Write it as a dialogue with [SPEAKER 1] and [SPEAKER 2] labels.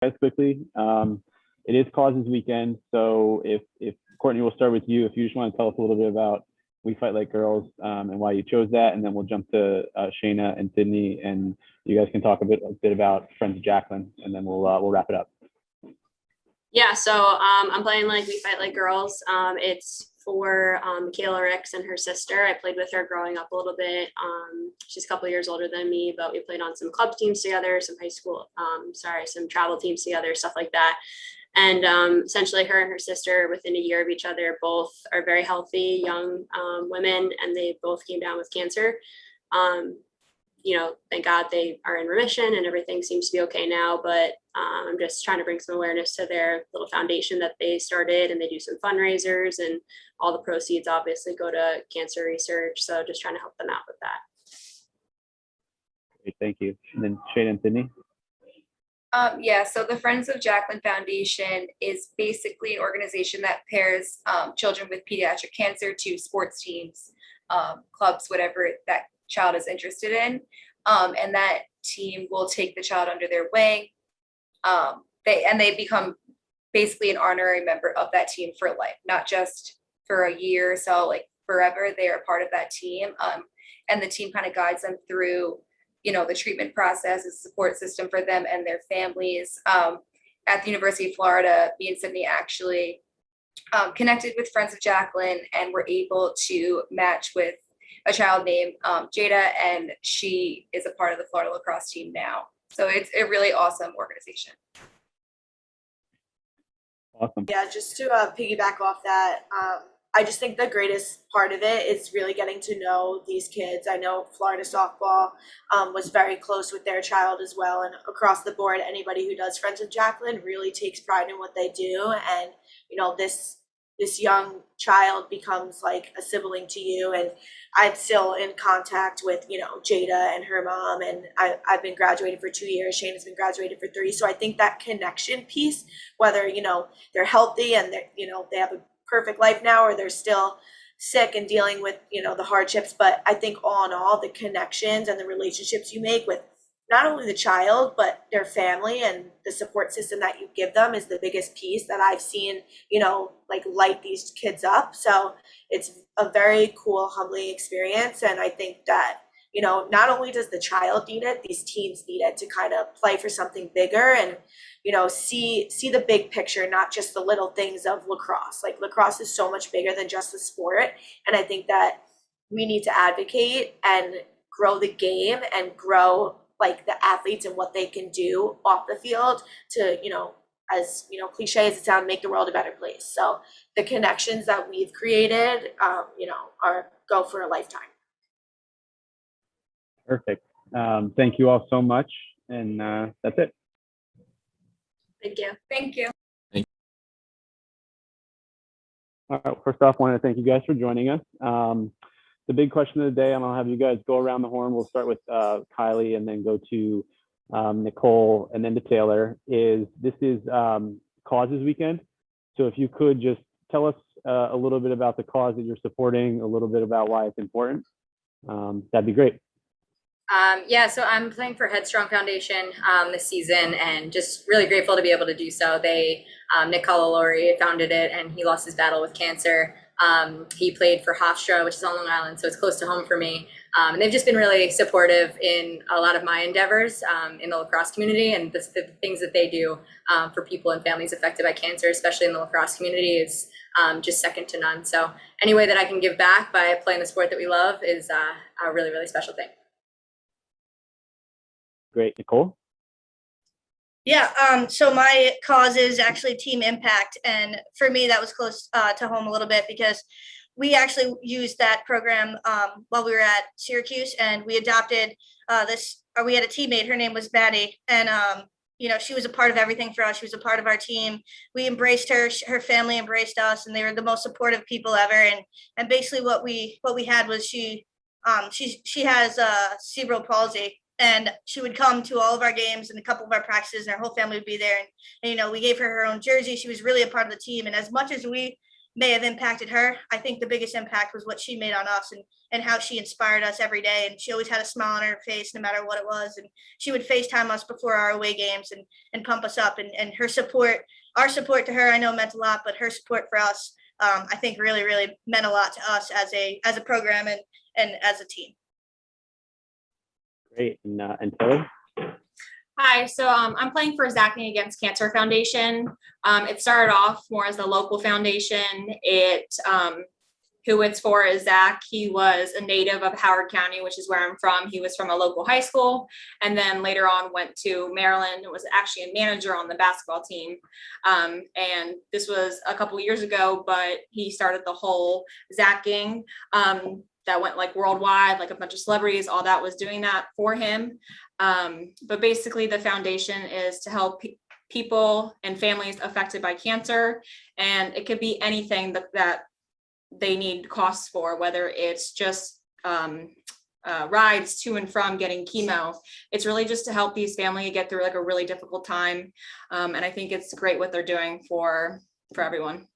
[SPEAKER 1] guys quickly. It is Causes Weekend, so if Cortney, we'll start with you. If you just want to tell us a little bit about We Fight Like Girls and why you chose that, and then we'll jump to Shayna and Sydney, and you guys can talk a bit about Friends of Jacqueline, and then we'll wrap it up.
[SPEAKER 2] Yeah, so I'm playing like We Fight Like Girls. It's for Michaela Ricks and her sister. I played with her growing up a little bit. She's a couple years older than me, but we played on some club teams together, some some travel teams together, stuff like that. And essentially her and her sister, within a year of each other, both are very healthy young women, and they both came down with cancer. Thank God they are in remission and everything seems to be okay now, but I'm just trying to bring some awareness to their little foundation that they started, and they do some fundraisers, and all the proceeds obviously go to cancer research. So just trying to help them out with that.
[SPEAKER 1] Great, thank you. And then Shayna and Sydney.
[SPEAKER 3] So the Friends of Jacqueline Foundation is basically an organization that pairs children with pediatric cancer to sports teams, clubs, whatever that child is interested in. And that team will take the child under their wing. They become basically an honorary member of that team for life, not just for a year or so, like forever. They are part of that team. And the team kind of guides them through the treatment process, is a support system for them and their families. At the University of Florida, me and Sydney actually connected with Friends of Jacqueline, and were able to match with a child named Jada, and she is a part of the Florida Lacrosse team now. So it's a really awesome organization.
[SPEAKER 1] Awesome.
[SPEAKER 4] Yeah, just to piggyback off that, I just think the greatest part of it is really getting to know these kids. I know Florida softball was very close with their child as well, and across the board, anybody who does Friends of Jacqueline really takes pride in what they do. And this young child becomes like a sibling to you, and I'm still in contact with Jada and her mom, and I've been graduated for 2 years. Shayna's been graduated for 3. So I think that connection piece, whether they're healthy and they have a perfect life now, or they're still sick and dealing with the hardships, but I think all in all, the connections and the relationships you make with not only the child but their family and the support system that you give them is the biggest piece that I've seen light these kids up. So it's a very cool, humbling experience, and I think that not only does the child need it, these teams need it to kind of play for something bigger and see the big picture, not just the little things of lacrosse. Like, lacrosse is so much bigger than just the sport, and I think that we need to advocate and grow the game and grow the athletes and what they can do off the field to as cliche as it sounds, make the world a better place. So the connections that we've created are go for a lifetime.
[SPEAKER 1] Perfect. Thank you all so much, and that's it.
[SPEAKER 2] Thank you.
[SPEAKER 3] Thank you.
[SPEAKER 1] All right, first off, I want to thank you guys for joining us. The big question of the day, I'm going to have you guys go around the horn. We'll start with Kylie, and then go to Nicole, and then to Taylor. This is Causes Weekend. So if you could just tell us a little bit about the cause that you're supporting, a little bit about why it's important, that'd be great.
[SPEAKER 5] So I'm playing for Headstrong Foundation this season, and just really grateful to be able to do so. Nicole founded it, and he lost his battle with cancer. He played for Hofstra, which is on Long Island, so it's close to home for me. And they've just been really supportive in a lot of my endeavors in the lacrosse community, and the things that they do for people and families affected by cancer, especially in the lacrosse community, is just second to none. So any way that I can give back by playing the sport that we love is a really, really special thing.
[SPEAKER 1] Great. Nicole?
[SPEAKER 6] Yeah, so my cause is actually Team Impact, and for me that was close to home a little bit, because we actually used that program while we were at Syracuse, and we adopted we had a teammate, her name was Maddie, and she was a part of everything for us. She was a part of our team. We embraced her, her family embraced us, and they were the most supportive people ever. And basically what we had was she has cerebral palsy. And she would come to all of our games and a couple of our practices, and her whole family would be there. And we gave her her own jersey. She was really a part of the team. And as much as we may have impacted her. I think the biggest impact was what she made on us and how she inspired us every day. And she always had a smile on her face, no matter what it was. And she would FaceTime us before our away games and pump us up. And her support, our support to her, I know meant a lot, but her support for us, I think really, really meant a lot to us as a program and as a team.
[SPEAKER 1] Great. And Taylor?
[SPEAKER 7] Hi, so I'm playing for Zacking Against Cancer Foundation. It started off more as a local foundation. Who it's for is Zach. He was a native of Howard County, which is where I'm from. He was from a local high school, and then later on went to Maryland and was actually a manager on the basketball team. And this was a couple years ago, but he started the whole Zacking that went like worldwide, like a bunch of celebrities, all that was doing that for him. But basically the foundation is to help people and families affected by cancer. And it could be anything that they need costs for, whether it's just rides to and from getting chemo. It's really just to help these families get through like a really difficult time. And I think it's great what they're doing for everyone.